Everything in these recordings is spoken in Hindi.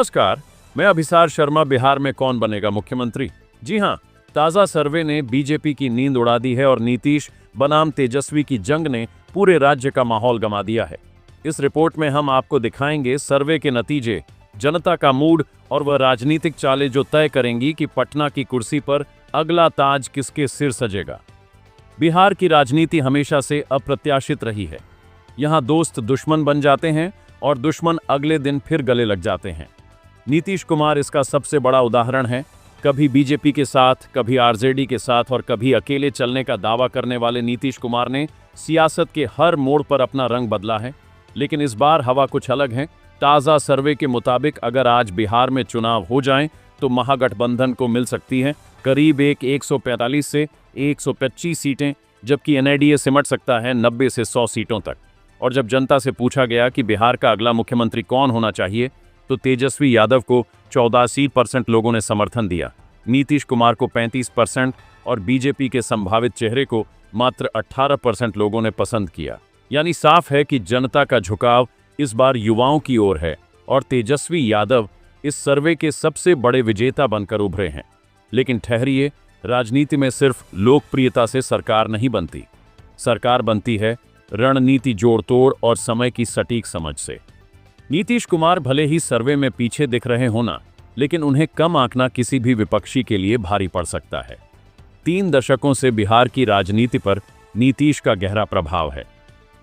नमस्कार, मैं अभिसार शर्मा। बिहार में कौन बनेगा मुख्यमंत्री? जी हां, ताजा सर्वे ने बीजेपी की नींद उड़ा दी है और नीतीश बनाम तेजस्वी की जंग ने पूरे राज्य का माहौल गंवा दिया है। इस रिपोर्ट में हम आपको दिखाएंगे सर्वे के नतीजे, जनता का मूड और वह राजनीतिक चालें जो तय करेंगी कि पटना की कुर्सी पर अगला ताज किसके सिर सजेगा। बिहार की राजनीति हमेशा से अप्रत्याशित रही है। यहाँ दोस्त दुश्मन बन जाते हैं और दुश्मन अगले दिन फिर गले लग जाते हैं। नीतीश कुमार इसका सबसे बड़ा उदाहरण है। कभी बीजेपी के साथ, कभी आरजेडी के साथ और कभी अकेले चलने का दावा करने वाले नीतीश कुमार ने सियासत के हर मोड़ पर अपना रंग बदला है। लेकिन इस बार हवा कुछ अलग है। ताज़ा सर्वे के मुताबिक अगर आज बिहार में चुनाव हो जाएं तो महागठबंधन को मिल सकती है करीब 145 से 125 सीटें, जबकि एनडीए सिमट सकता है 90 से 100 सीटों तक। और जब जनता से पूछा गया कि बिहार का अगला मुख्यमंत्री कौन होना चाहिए, तो तेजस्वी यादव को 84% लोगों ने समर्थन दिया, नीतीश कुमार को 35% और बीजेपी के संभावित चेहरे को मात्र 18% लोगों ने पसंद किया। यानी साफ है कि जनता का झुकाव इस बार युवाओं की ओर है और तेजस्वी यादव इस सर्वे के सबसे बड़े विजेता बनकर उभरे हैं। लेकिन ठहरिए, राजनीति में सिर्फ लोकप्रियता से सरकार नहीं बनती। सरकार बनती है रणनीति, जोड़ तोड़ और समय की सटीक समझ से। नीतीश कुमार भले ही सर्वे में पीछे दिख रहे होना, लेकिन उन्हें कम आंकना किसी भी विपक्षी के लिए भारी पड़ सकता है। 3 दशकों से बिहार की राजनीति पर नीतीश का गहरा प्रभाव है।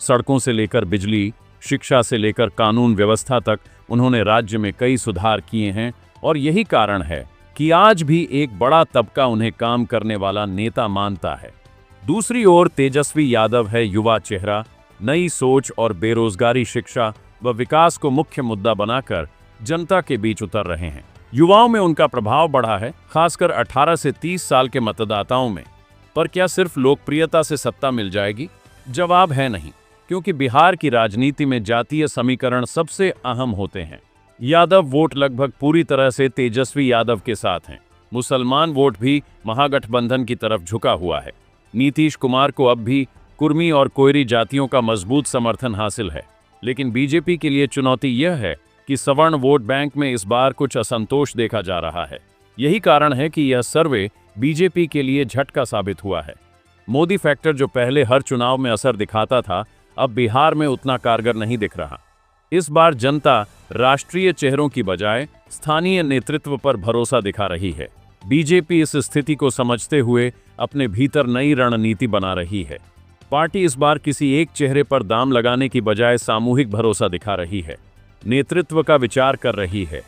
सड़कों से लेकर बिजली, शिक्षा से लेकर कानून व्यवस्था तक उन्होंने राज्य में कई सुधार किए हैं और यही कारण है कि आज भी एक बड़ा तबका उन्हें काम करने वाला नेता मानता है। दूसरी ओर तेजस्वी यादव है युवा चेहरा। नई सोच और बेरोजगारी, शिक्षा व विकास को मुख्य मुद्दा बनाकर जनता के बीच उतर रहे हैं। युवाओं में उनका प्रभाव बढ़ा है, खासकर 18 से 30 साल के मतदाताओं में। पर क्या सिर्फ लोकप्रियता से सत्ता मिल जाएगी? जवाब है नहीं, क्योंकि बिहार की राजनीति में जातीय समीकरण सबसे अहम होते हैं। यादव वोट लगभग पूरी तरह से तेजस्वी यादव के साथ हैं। मुसलमान वोट भी महागठबंधन की तरफ झुका हुआ है। नीतीश कुमार को अब भी कुर्मी और कोयरी जातियों का मजबूत समर्थन हासिल है। लेकिन बीजेपी के लिए चुनौती यह है कि सवर्ण वोट बैंक में इस बार कुछ असंतोष देखा जा रहा है। यही कारण है कि यह सर्वे बीजेपी के लिए झटका साबित हुआ है। मोदी फैक्टर जो पहले हर चुनाव में असर दिखाता था, अब बिहार में उतना कारगर नहीं दिख रहा। इस बार जनता राष्ट्रीय चेहरों की बजाय स्थानीय नेतृत्व पर भरोसा दिखा रही है। बीजेपी इस स्थिति को समझते हुए अपने भीतर नई रणनीति बना रही है। पार्टी इस बार किसी एक चेहरे पर दाम लगाने की बजाय सामूहिक भरोसा दिखा रही है, नेतृत्व का विचार कर रही है।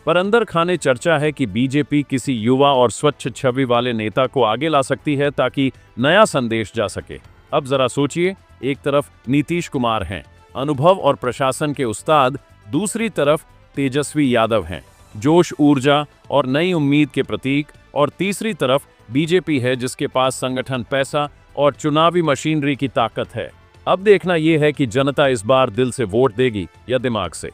पर अंदर खाने चर्चा है कि बीजेपी किसी युवा और स्वच्छ छवि वाले नेता को आगे ला सकती है ताकि नया संदेश जा सके। अब जरा सोचिए, एक तरफ नीतीश कुमार हैं, अनुभव और प्रशासन के उस्ताद, दूसरी तरफ तेजस्वी यादव हैं, जोश, ऊर्जा और नई उम्मीद के प्रतीक, और तीसरी तरफ बीजेपी है जिसके पास संगठन, पैसा और चुनावी मशीनरी की ताकत है। अब देखना यह है कि जनता इस बार दिल से वोट देगी या दिमाग से।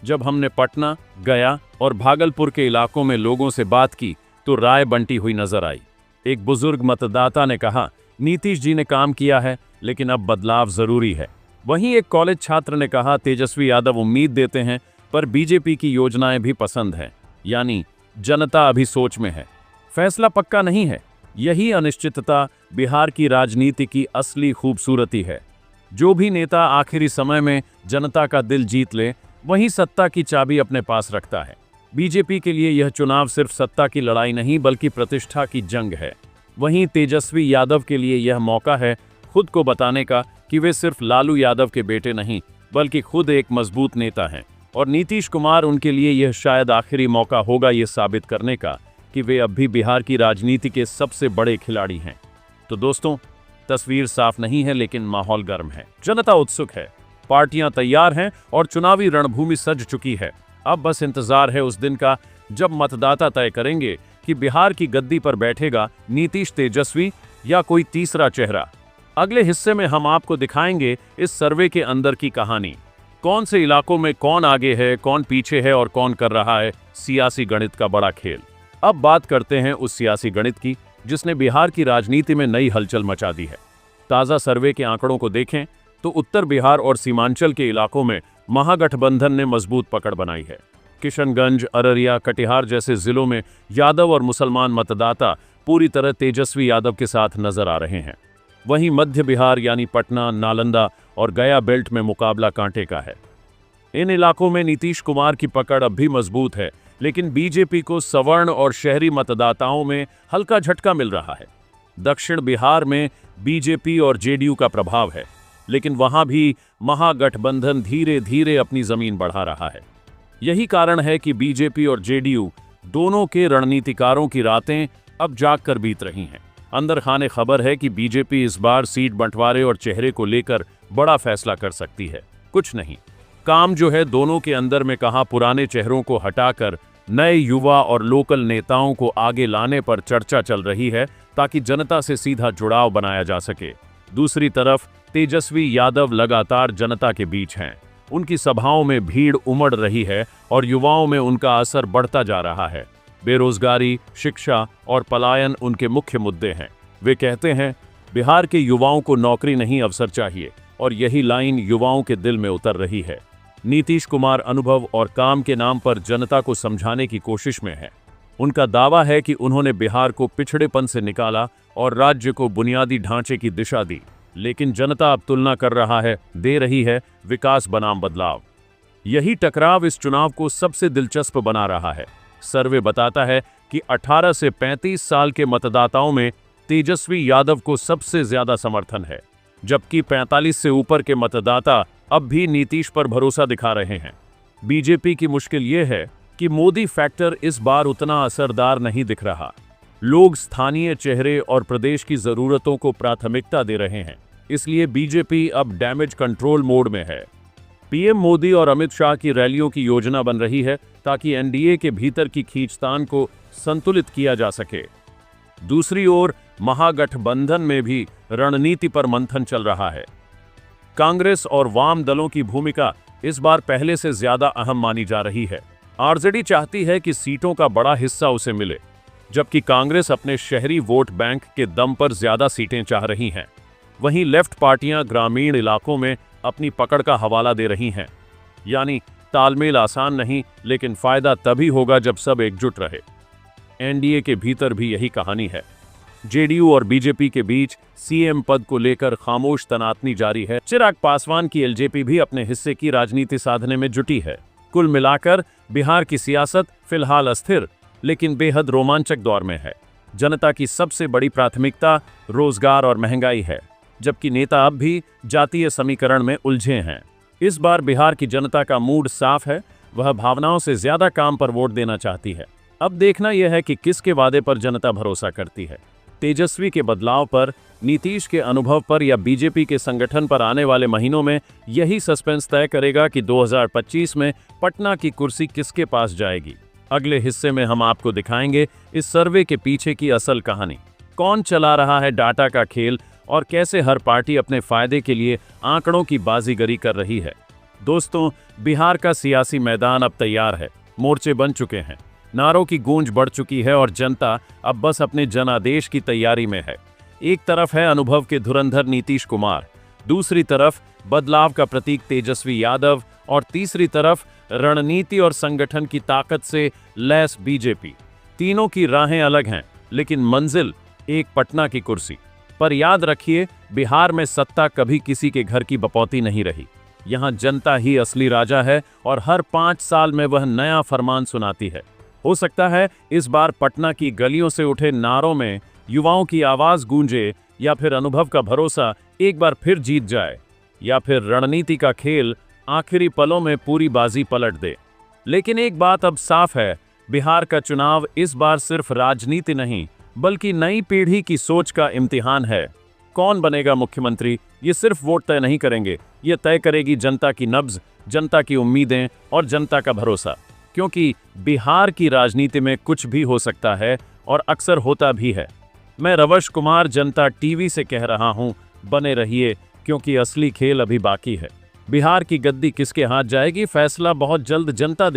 जब हमने पटना, गया और भागलपुर के इलाकों में लोगों से बात की तो राय बंटी हुई नजर आई। एक बुजुर्ग मतदाता ने कहा, नीतीश जी ने काम किया है, लेकिन अब बदलाव जरूरी है। वहीं एक कॉलेज छात्र ने कहा, तेजस्वी यादव उम्मीद देते हैं पर बीजेपी की योजनाएं भी पसंद हैं। यानी जनता अभी सोच में है, फैसला पक्का नहीं है। यही अनिश्चितता बिहार की राजनीति की असली खूबसूरती है। जो भी नेता आखिरी समय में जनता का दिल जीत ले, वही सत्ता की चाबी अपने पास रखता है। बीजेपी के लिए यह चुनाव सिर्फ सत्ता की लड़ाई नहीं बल्कि प्रतिष्ठा की जंग है। वहीं तेजस्वी यादव के लिए यह मौका है खुद को बताने का कि वे सिर्फ लालू यादव के बेटे नहीं बल्कि खुद एक मजबूत नेता हैं। और नीतीश कुमार, उनके लिए यह शायद आखिरी मौका होगा ये साबित करने का कि वे अब भी बिहार की राजनीति के सबसे बड़े खिलाड़ी हैं। तो दोस्तों, तस्वीर साफ नहीं है लेकिन माहौल गर्म है। जनता उत्सुक है, पार्टियां तैयार हैं और चुनावी रणभूमि सज चुकी है। अब बस इंतजार है उस दिन का जब मतदाता तय करेंगे कि बिहार की गद्दी पर बैठेगा नीतीश, तेजस्वी या कोई तीसरा चेहरा। अगले हिस्से में हम आपको दिखाएंगे इस सर्वे के अंदर की कहानी। कौन से इलाकों में कौन आगे है, कौन पीछे है और कौन कर रहा है सियासी गणित का बड़ा खेल। अब बात करते हैं उस सियासी गणित की जिसने बिहार की राजनीति में नई हलचल मचा दी है। ताज़ा सर्वे के आंकड़ों को देखें तो उत्तर बिहार और सीमांचल के इलाकों में महागठबंधन ने मजबूत पकड़ बनाई है। किशनगंज, अररिया, कटिहार जैसे जिलों में यादव और मुसलमान मतदाता पूरी तरह तेजस्वी यादव के साथ नजर आ रहे हैं। वहीं मध्य बिहार यानी पटना, नालंदा और गया बेल्ट में मुकाबला कांटे का है। इन इलाकों में नीतीश कुमार की पकड़ अब भी मजबूत है, लेकिन बीजेपी को सवर्ण और शहरी मतदाताओं में हल्का झटका मिल रहा है। दक्षिण बिहार में बीजेपी और जेडीयू का प्रभाव है, लेकिन वहां भी महागठबंधन धीरे धीरे अपनी जमीन बढ़ा रहा है। यही कारण है कि बीजेपी और जेडीयू दोनों के रणनीतिकारों की रातें अब जागकर बीत रही हैं। अंदर खाने खबर है कि बीजेपी इस बार सीट बंटवारे और चेहरे को लेकर बड़ा फैसला कर सकती है। कुछ नहीं, काम जो है दोनों के अंदर में कहा पुराने चेहरों को हटाकर नए युवा और लोकल नेताओं को आगे लाने पर चर्चा चल रही है, ताकि जनता से सीधा जुड़ाव बनाया जा सके। दूसरी तरफ तेजस्वी यादव लगातार जनता के बीच हैं। उनकी सभाओं में भीड़ उमड़ रही है और युवाओं में उनका असर बढ़ता जा रहा है। बेरोजगारी, शिक्षा और पलायन उनके मुख्य मुद्दे हैं। वे कहते हैं, बिहार के युवाओं को नौकरी नहीं अवसर चाहिए, और यही लाइन युवाओं के दिल में उतर रही है। नीतीश कुमार अनुभव और काम के नाम पर जनता को समझाने की कोशिश में है। उनका दावा है कि उन्होंने बिहार को पिछड़ेपन से निकाला और राज्य को बुनियादी ढांचे की दिशा दी, लेकिन जनता अब तुलना कर दे रही है विकास बनाम बदलाव। यही टकराव इस चुनाव को सबसे दिलचस्प बना रहा है। सर्वे बताता है कि 18 से 35 साल के मतदाताओं में तेजस्वी यादव को सबसे ज्यादा समर्थन है, जबकि 45 से ऊपर के मतदाता अब भी नीतीश पर भरोसा दिखा रहे हैं। बीजेपी की मुश्किल यह है कि मोदी फैक्टर इस बार उतना असरदार नहीं दिख रहा। लोग स्थानीय चेहरे और प्रदेश की जरूरतों को प्राथमिकता दे रहे हैं, इसलिए बीजेपी अब डैमेज कंट्रोल मोड में है। पीएम मोदी और अमित शाह की रैलियों की योजना बन रही है, ताकि एनडीए के भीतर की खींचतान को संतुलित किया जा सके। दूसरी ओर महागठबंधन में भी रणनीति पर मंथन चल रहा है। कांग्रेस और वाम दलों की भूमिका इस बार पहले से ज्यादा अहम मानी जा रही है। आरजेडी चाहती है कि सीटों का बड़ा हिस्सा उसे मिले, जबकि कांग्रेस अपने शहरी वोट बैंक के दम पर ज्यादा सीटें चाह रही हैं। वहीं लेफ्ट पार्टियां ग्रामीण इलाकों में अपनी पकड़ का हवाला दे रही हैं। यानी तालमेल आसान नहीं, लेकिन फायदा तभी होगा जब सब एकजुट रहे। एनडीए के भीतर भी यही कहानी है। जेडीयू और बीजेपी के बीच सीएम पद को लेकर खामोश तनातनी जारी है। चिराग पासवान की एलजेपी भी अपने हिस्से की राजनीति साधने में जुटी है। कुल मिलाकर बिहार की सियासत फिलहाल अस्थिर लेकिन बेहद रोमांचक दौर में है। जनता की सबसे बड़ी प्राथमिकता रोजगार और महंगाई है, जबकि नेता अब भी जातीय समीकरण में उलझे हैं। इस बार बिहार की जनता का मूड साफ है, वह भावनाओं से ज्यादा काम पर वोट देना चाहती है। अब देखना यह है कि किसके वादे पर जनता भरोसा करती है। तेजस्वी के बदलाव पर, नीतीश के अनुभव पर या बीजेपी के संगठन पर आने वाले महीनों में यही सस्पेंस तय करेगा कि 2025 में पटना की कुर्सी किसके पास जाएगी। अगले हिस्से में हम आपको दिखाएंगे इस सर्वे के पीछे की असल कहानी, कौन चला रहा है डाटा का खेल और कैसे हर पार्टी अपने फायदे के लिए आंकड़ों की बाजीगरी कर रही है। दोस्तों, बिहार का सियासी मैदान अब तैयार है। मोर्चे बन चुके हैं, नारों की गूंज बढ़ चुकी है और जनता अब बस अपने जनादेश की तैयारी में है। एक तरफ है अनुभव के धुरंधर नीतीश कुमार, दूसरी तरफ बदलाव का प्रतीक तेजस्वी यादव और तीसरी तरफ रणनीति और संगठन की ताकत से लैस बीजेपी। तीनों की राहें अलग हैं, लेकिन मंजिल एक पटना की कुर्सी। पर याद रखिए, बिहार में सत्ता कभी किसी के घर की बपौती नहीं रही। यहाँ जनता ही असली राजा है और हर 5 साल में वह नया फरमान सुनाती है। हो सकता है इस बार पटना की गलियों से उठे नारों में युवाओं की आवाज गूंजे, या फिर अनुभव का भरोसा एक बार फिर जीत जाए, या फिर रणनीति का खेल आखिरी पलों में पूरी बाजी पलट दे। लेकिन एक बात अब साफ है, बिहार का चुनाव इस बार सिर्फ राजनीति नहीं, बल्कि नई पीढ़ी की सोच का इम्तिहान है। कौन बनेगा मुख्यमंत्री, ये सिर्फ वोट तय नहीं करेंगे, ये तय करेगी जनता की नब्ज, जनता की उम्मीदें और जनता का भरोसा। क्योंकि बिहार की राजनीति में कुछ भी हो सकता है और अक्सर होता भी है। मैं रवश कुमार जनता टीवी से कह रहा हूं, बने रहिए, क्योंकि असली खेल अभी बाकी है। बिहार की गद्दी किसके हाथ जाएगी, फैसला बहुत जल्द जनता दे।